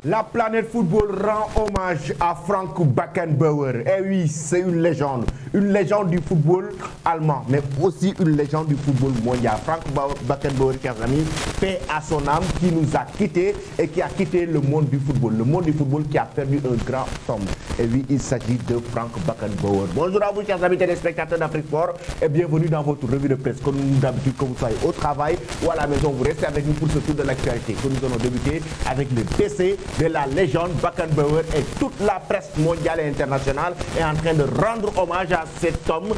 La planète football rend hommage à Frank Beckenbauer. Et oui, c'est une légende du football allemand, mais aussi une légende du football mondial. Frank Beckenbauer, chers amis, paix à son âme, qui nous a quittés et qui a quitté le monde du football. Le monde du football qui a perdu un grand homme. Et oui, il s'agit de Frank Beckenbauer. Bonjour à vous, chers amis téléspectateurs d'Afrique Sport, et bienvenue dans votre revue de presse. Comme d'habitude, que vous soyez au travail ou à la maison, vous restez avec nous pour ce tour de l'actualité que nous allons débuter avec le décès de la légende Beckenbauer, et toute la presse mondiale et internationale est en train de rendre hommage à cet homme,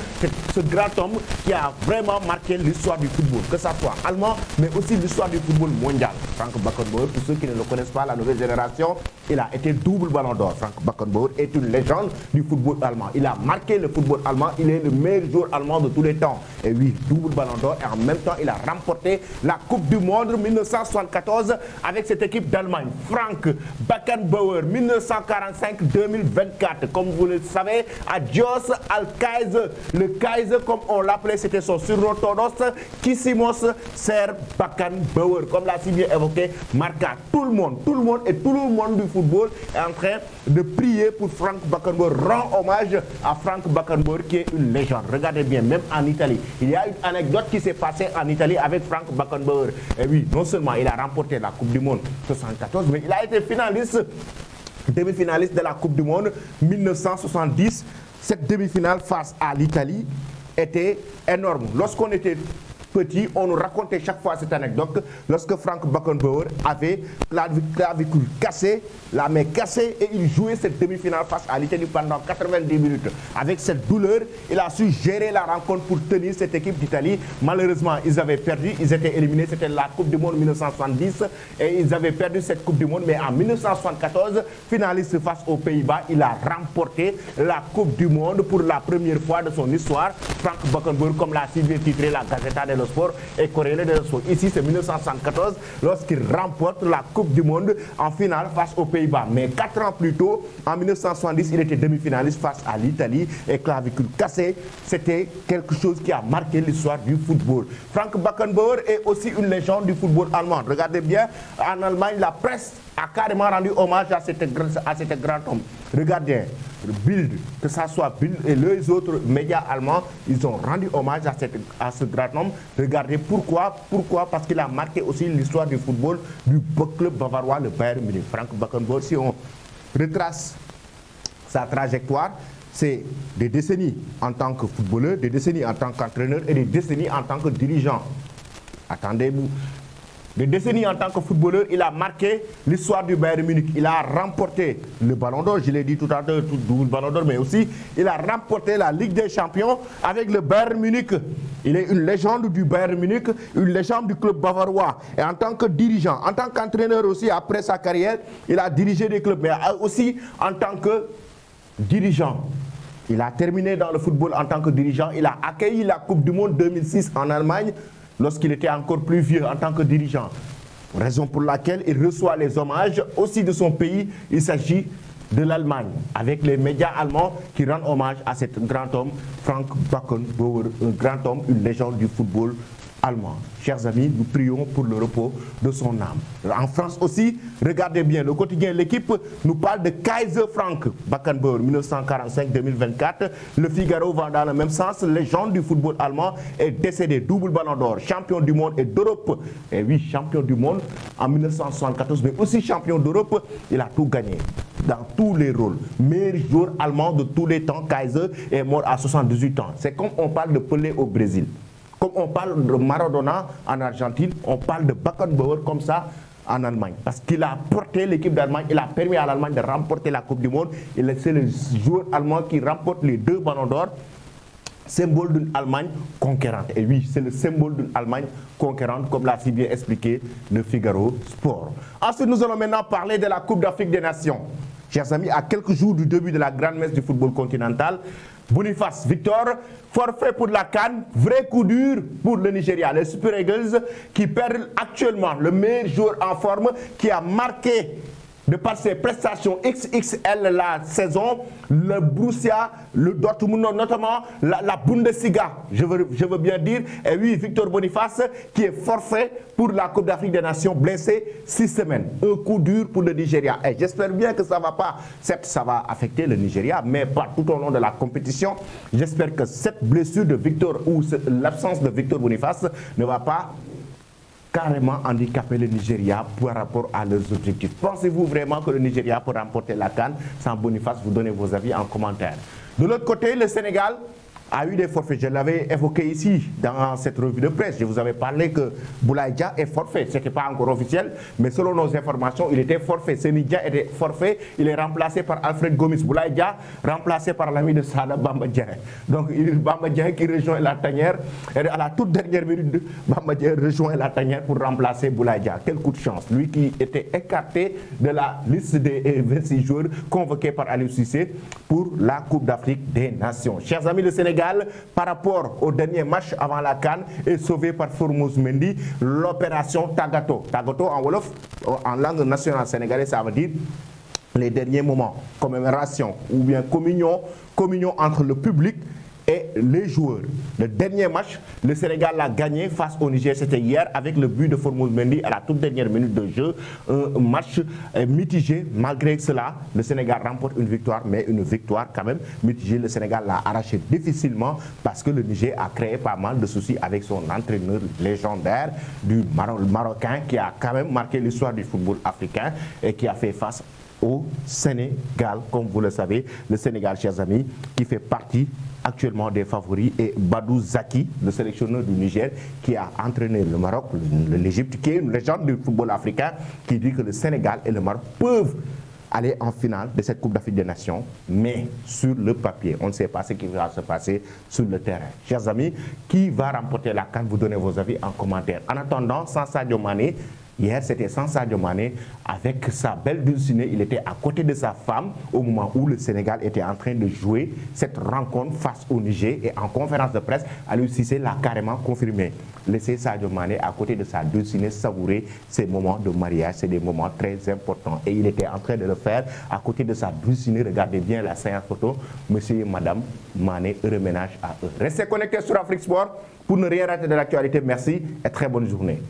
ce grand homme qui a vraiment marqué l'histoire du football, que ça soit allemand, mais aussi l'histoire du football mondial. Frank Beckenbauer, pour ceux qui ne le connaissent pas, la nouvelle génération, il a été double ballon d'or. Frank Beckenbauer est une légende du football allemand. Il a marqué le football allemand, il est le meilleur joueur allemand de tous les temps. Et oui, double ballon d'or, et en même temps, il a remporté la Coupe du Monde 1974 avec cette équipe d'Allemagne. Frank Beckenbauer, 1945-2024. Comme vous le savez, adios al Kaiser. Le Kaiser, comme on l'appelait, c'était son surnom Todos Kissimos Ser Beckenbauer. Comme l'a si bien évoqué, marqua tout le monde et tout le monde du football est en train de prier pour Frank Beckenbauer. Rend hommage à Frank Beckenbauer, qui est une légende. Regardez bien, même en Italie, il y a une anecdote qui s'est passée en Italie avec Frank Beckenbauer. Et oui, non seulement il a remporté la Coupe du Monde 1974, mais il a été finaliste, demi-finaliste de la Coupe du Monde 1970. Cette demi-finale face à l'Italie était énorme. Lorsqu'on était petit, on nous racontait chaque fois cette anecdote. Lorsque Frank Beckenbauer avait la clavicule cassée, la main cassée, et il jouait cette demi-finale face à l'Italie pendant 90 minutes. Avec cette douleur, il a su gérer la rencontre pour tenir cette équipe d'Italie. Malheureusement, ils avaient perdu, ils étaient éliminés. C'était la Coupe du Monde 1970 et ils avaient perdu cette Coupe du Monde. Mais en 1974, finaliste face aux Pays-Bas, il a remporté la Coupe du Monde pour la première fois de son histoire. Frank Beckenbauer, comme l'a si bien titré la Gazzetta dello Sport et Corriere dello Sport. Ici, c'est 1974 lorsqu'il remporte la Coupe du Monde en finale face aux Pays-Bas. Mais 4 ans plus tôt, en 1970, il était demi-finaliste face à l'Italie et clavicule cassée. C'était quelque chose qui a marqué l'histoire du football. Frank Beckenbauer est aussi une légende du football allemand. Regardez bien, en Allemagne, la presse a carrément rendu hommage à cet grand homme. Regardez, Bild, que ce soit Bild et les autres médias allemands, ils ont rendu hommage à ce grand homme. Regardez pourquoi? Parce qu'il a marqué aussi l'histoire du football du club bavarois, le Bayern Munich. Frank Beckenbauer, si on retrace sa trajectoire, c'est des décennies en tant que footballeur, des décennies en tant qu'entraîneur et des décennies en tant que dirigeant. Attendez-vous. Des décennies en tant que footballeur, il a marqué l'histoire du Bayern Munich. Il a remporté le Ballon d'Or, je l'ai dit tout à l'heure, tout double Ballon d'Or, mais aussi il a remporté la Ligue des Champions avec le Bayern Munich. Il est une légende du Bayern Munich, une légende du club bavarois. Et en tant que dirigeant, en tant qu'entraîneur aussi, après sa carrière, il a dirigé des clubs, mais aussi en tant que dirigeant. Il a terminé dans le football en tant que dirigeant. Il a accueilli la Coupe du Monde 2006 en Allemagne, lorsqu'il était encore plus vieux en tant que dirigeant. Raison pour laquelle il reçoit les hommages aussi de son pays. Il s'agit de l'Allemagne, avec les médias allemands qui rendent hommage à cet grand homme, Frank Beckenbauer, un grand homme, une légende du football allemand. Chers amis, nous prions pour le repos de son âme. En France aussi, regardez bien, le quotidien L'équipe nous parle de Kaiser Frank Beckenbauer, 1945-2024. Le Figaro va dans le même sens. Légende du football allemand est décédé, double ballon d'or, champion du monde et d'Europe. Et oui, champion du monde en 1974, mais aussi champion d'Europe. Il a tout gagné dans tous les rôles. Meilleur joueur allemand de tous les temps, Kaiser est mort à 78 ans. C'est comme on parle de Pelé au Brésil. Comme on parle de Maradona en Argentine, on parle de Beckenbauer comme ça en Allemagne. Parce qu'il a porté l'équipe d'Allemagne, il a permis à l'Allemagne de remporter la Coupe du Monde. C'est le joueur allemand qui remporte les 2 ballons d'or, symbole d'une Allemagne conquérante. Et oui, c'est le symbole d'une Allemagne conquérante, comme l'a si bien expliqué le Figaro Sport. Ensuite, nous allons maintenant parler de la Coupe d'Afrique des Nations. Chers amis, à quelques jours du début de la grande messe du football continental, Boniface Victor, forfait pour la CAN, vrai coup dur pour le Nigeria. Les Super Eagles qui perdent actuellement le meilleur joueur en forme qui a marqué de par ses prestations XXL la saison, le Borussia, le Dortmund, notamment la Bundesliga, je veux bien dire, et oui, Victor Boniface, qui est forfait pour la Coupe d'Afrique des Nations, blessé 6 semaines. Un coup dur pour le Nigeria. Et j'espère bien que ça ne va pas, certes, ça va affecter le Nigeria, mais pas tout au long de la compétition. J'espère que cette blessure de Victor ou l'absence de Victor Boniface ne va pas carrément handicaper le Nigeria par rapport à leurs objectifs. Pensez-vous vraiment que le Nigeria peut remporter la CAN sans Boniface? Vous donnez vos avis en commentaire. De l'autre côté, le Sénégal a eu des forfaits. Je l'avais évoqué ici dans cette revue de presse. Je vous avais parlé que Boulaye Dia est forfait. Ce n'était pas encore officiel, mais selon nos informations, il était forfait. Seny Dia était forfait. Il est remplacé par Alfred Gomis. Boulaye Dia remplacé par l'ami de Sada Bamba Dieng. Donc Bamba Dieng qui rejoint la tanière. Et à la toute dernière minute, Bamba Dieng rejoint la tanière pour remplacer Boulaye Dia. Quel coup de chance. Lui qui était écarté de la liste des 26 joueurs convoqués par Aliou Cissé pour la Coupe d'Afrique des Nations. Chers amis, le Sénégal, par rapport au dernier match avant la CAN, est sauvé par Formose Mendy. L'opération Tagato. Tagato en Wolof, en langue nationale sénégalaise, ça veut dire les derniers moments, commémoration ou bien communion entre le public et les joueurs. Le dernier match, le Sénégal a gagné face au Niger, c'était hier, avec le but de Formose Mendy à la toute dernière minute de jeu. Un match mitigé. Malgré cela, le Sénégal remporte une victoire, mais une victoire quand même mitigée. Le Sénégal l'a arraché difficilement parce que le Niger a créé pas mal de soucis avec son entraîneur légendaire du Marocain qui a quand même marqué l'histoire du football africain et qui a fait face au Sénégal, comme vous le savez. Le Sénégal, chers amis, qui fait partie actuellement des favoris, et Badou Zaki, le sélectionneur du Niger, qui a entraîné le Maroc, l'Égypte, qui est une légende du football africain, qui dit que le Sénégal et le Maroc peuvent aller en finale de cette Coupe d'Afrique des Nations, mais sur le papier. On ne sait pas ce qui va se passer sur le terrain. Chers amis, qui va remporter la CAN? Vous donnez vos avis en commentaire. En attendant, sans Sadio Mané, hier, c'était sans Sadio Mané, avec sa belle dulcinée. Il était à côté de sa femme au moment où le Sénégal était en train de jouer cette rencontre face au Niger. Et en conférence de presse, Aliou Cissé l'a carrément confirmé. Laisser Sadio Mané à côté de sa dulcinée savourer ces moments de mariage. C'est des moments très importants. Et il était en train de le faire à côté de sa dulcinée. Regardez bien la séance photo. Monsieur et Madame Mané, heureux ménage à eux. Restez connectés sur Afrique Sport pour ne rien rater de l'actualité. Merci et très bonne journée.